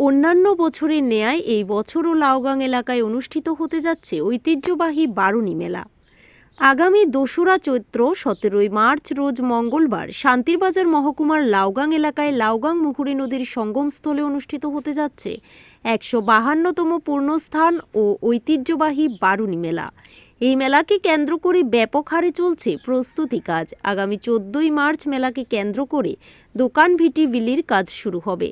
অন্যান্য বছরের ন্যায় এই বছরও লাউগাং এলাকায় অনুষ্ঠিত হতে যাচ্ছে ঐতিহ্যবাহী বারুণী মেলা। আগামী ২রা চৈত্র ১৭ই মার্চ রোজ মঙ্গলবার শান্তিরবাজার মহকুমার লাউগাং এলাকায় লাউগাং মুহুরী নদীর সঙ্গমস্থলে অনুষ্ঠিত হতে যাচ্ছে ১৫২তম পূর্ণস্থান ও ঐতিহ্যবাহী বারুণী মেলা। এই মেলাকে কেন্দ্র করে ব্যাপক হারে চলছে প্রস্তুতি কাজ। আগামী ১৪ই মার্চ মেলাকে কেন্দ্র করে দোকান ভিটি বিলির কাজ শুরু হবে।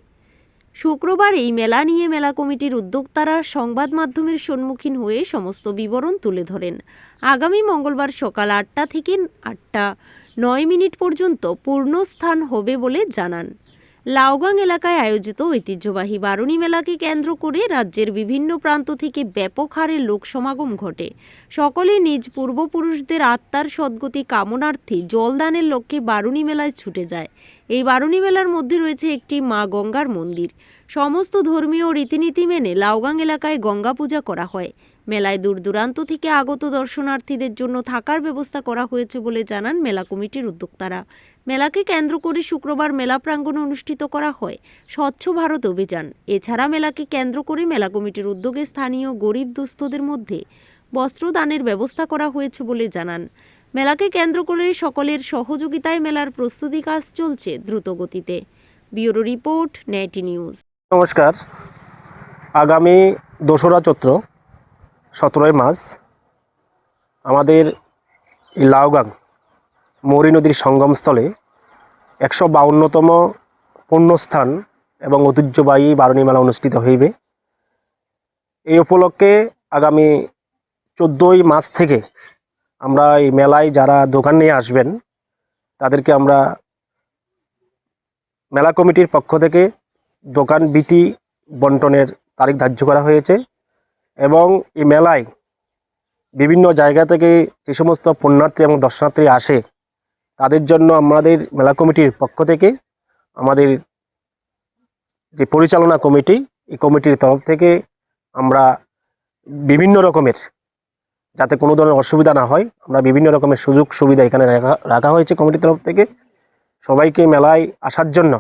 শুক্রবার এই মেলা নিয়ে মেলা কমিটির উদ্যোক্তারা সংবাদ মাধ্যমের সম্মুখীন হয়ে সমস্ত বিবরণ তুলে ধরেন। আগামী মঙ্গলবার সকাল ৮টা থেকে ৮টা ৯ পর্যন্ত পূর্ণস্থান হবে বলে জানান। লাউগাং এলাকায় আয়োজিত ঐতিহ্যবাহী বারুণী মেলাকে কেন্দ্র করে রাজ্যের বিভিন্ন প্রান্ত থেকে ব্যাপক হারে লোক সমাগম ঘটে। সকলে নিজ পূর্বপুরুষদের আত্মার সদ্গতি কামনার্থে জলদানের লক্ষ্যে বারুণী মেলায় ছুটে যায়। এই বারুণী মেলার মধ্যে রয়েছে একটি মা গঙ্গার মন্দির। সমস্ত ধর্মীয় রীতিনীতি মেনে লাউগাং এলাকায় গঙ্গা পূজা করা হয়। মেলায় দূর দূরান্ত থেকে আগত দর্শনার্থীদের জন্য থাকার ব্যবস্থা করা হয়েছে বলে জানান মেলা কমিটির উদ্যোক্তারা। মেলাকে কেন্দ্র করে শুক্রবার মেলা প্রাঙ্গণে অনুষ্ঠিত করা হয় স্বচ্ছ ভারত অভিযান। এছাড়া মেলাকে কেন্দ্র করে মেলা কমিটির উদ্যোগে স্থানীয় গরিব দুস্থদের মধ্যে বস্ত্রদানের ব্যবস্থা করা হয়েছে বলে জানান। মেলাকে কেন্দ্র করে সকলের সহযোগিতায় মেলার প্রস্তুতি কাজ চলছে দ্রুত গতিতে। ব্যুরো রিপোর্ট, নেটি নিউজ। নমস্কার। আগামী ২রা চৈত্র ১৭ই মার্চ আমাদের লাউগাং মুহুরী নদীর সঙ্গমস্থলে ১৫২তম পূর্ণস্থান এবং ঐতিহ্যবাহী বারুণী মেলা অনুষ্ঠিত হইবে। এই উপলক্ষে আগামী ১৪ই মার্চ থেকে আমরা এই মেলায় যারা দোকান নিয়ে আসবেন তাদেরকে আমরা মেলা কমিটির পক্ষ থেকে দোকান বিটি বন্টনের তারিখ ধার্য করা হয়েছে এবং এই মেলায় বিভিন্ন জায়গা থেকে যে সমস্ত পুণ্যার্থী এবং দর্শনার্থী আসে তাদের জন্য আমাদের মেলা কমিটির পক্ষ থেকে আমাদের যে পরিচালনা কমিটি, এই কমিটির তরফ থেকে আমরা বিভিন্ন রকমের, যাতে কোনো ধরনের অসুবিধা না হয়, আমরা বিভিন্ন রকমের সুযোগ সুবিধা এখানে রাখা হয়েছে কমিটির তরফ থেকে। সবাইকে মেলায় আসার জন্য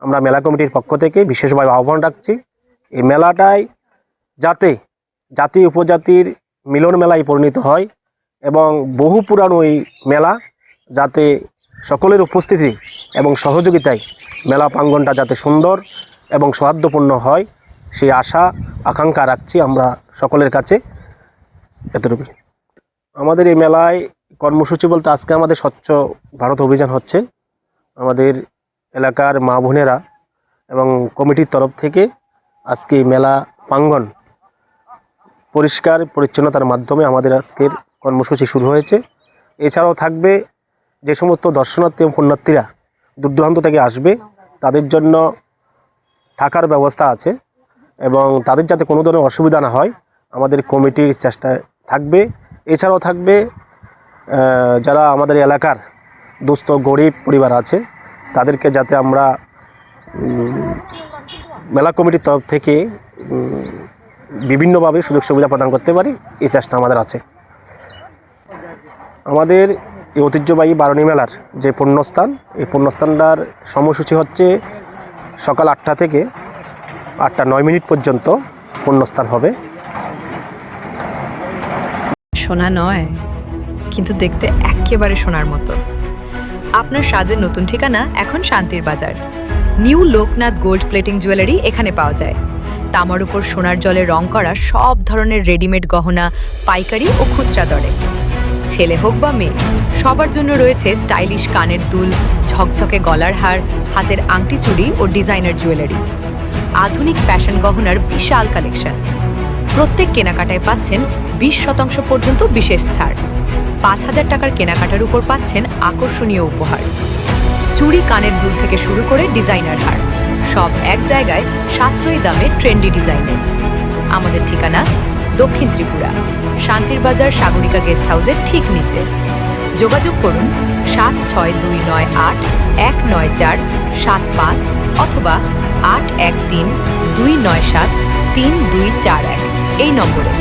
আমরা মেলা কমিটির পক্ষ থেকে বিশেষভাবে আহ্বান রাখছি। এই মেলাটায় যাতে জাতি উপজাতির মিলন মেলায় পরিণত হয় এবং বহু পুরানো এই মেলা যাতে সকলের উপস্থিতি এবং সহযোগিতায় মেলা প্রাঙ্গণটা যাতে সুন্দর এবং সৌহার্দ্যপূর্ণ হয়, সেই আশা আকাঙ্ক্ষা রাখছি আমরা সকলের কাছে। এতটুকু। আমাদের এই মেলায় কর্মসূচি বলতে আজকে আমাদের স্বচ্ছ ভারত অভিযান হচ্ছে। আমাদের এলাকার মা বোনেরা এবং কমিটির তরফ থেকে আজকে মেলা প্রাঙ্গণ পরিষ্কার পরিচ্ছন্নতার মাধ্যমে আমাদের আজকের কর্মসূচি শুরু হয়েছে। এছাড়াও থাকবে যে সমস্ত দর্শনার্থী এবং পুণ্যার্থীরা দূর দূরান্ত থেকে আসবে তাদের জন্য থাকার ব্যবস্থা আছে এবং তাদের যাতে কোনো ধরনের অসুবিধা না হয় আমাদের কমিটির চেষ্টায় থাকবে। এছাড়াও থাকবে যারা আমাদের এলাকার দুস্থ গরিব পরিবার আছে তাদেরকে যাতে আমরা মেলা কমিটির তরফ থেকে বিভিন্নভাবে সুযোগ সুবিধা প্রদান করতে পারি, এই চেষ্টা আমাদের আছে। আমাদের এই ঐতিহ্যবাহী বারুণী মেলার যে পূর্ণস্থান, এই পূর্ণস্থানটার সময়সূচি হচ্ছে সকাল ৮টা থেকে ৮টা ৯ পর্যন্ত পূর্ণস্থান হবে। সোনা নয়, কিন্তু দেখতে একেবারে সোনার মতো। আপনার সাজের নতুন ঠিকানা এখন শান্তির বাজার। New Loknath gold plating jewellery এখানে পাওয়া যায়। তামার উপর সোনার জলে রং করা সব ধরনের রেডিমেড গহনা পাইকারি ও খুচরা দরে। ছেলে হোক বা মেয়ে, সবার জন্য রয়েছে স্টাইলিশ কানের দুল, ঝকঝকে গলার হার, হাতের আংটি চুড়ি ও ডিজাইনার জুয়েলারি। আধুনিক ফ্যাশন গহনার বিশাল কালেকশন। প্রত্যেক কেনাকাটায় পাচ্ছেন 20% পর্যন্ত বিশেষ ছাড়। 5,000 টাকার কেনাকাটার উপর পাচ্ছেন আকর্ষণীয় উপহার। চুড়ি, কানের দুল থেকে শুরু করে ডিজাইনার হার, সব এক জায়গায় সাশ্রয়ী দামে ট্রেন্ডি ডিজাইনে। আমাদের ঠিকানা দক্ষিণ ত্রিপুরা, শান্তির বাজার সাগরিকা গেস্ট হাউসের ঠিক নিচে। যোগাযোগ করুন 7629819475 অথবা 8132973241 এই নম্বরে।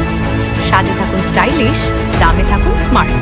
সাজে থাকুন স্টাইলিশ, দামে থাকুন স্মার্ট।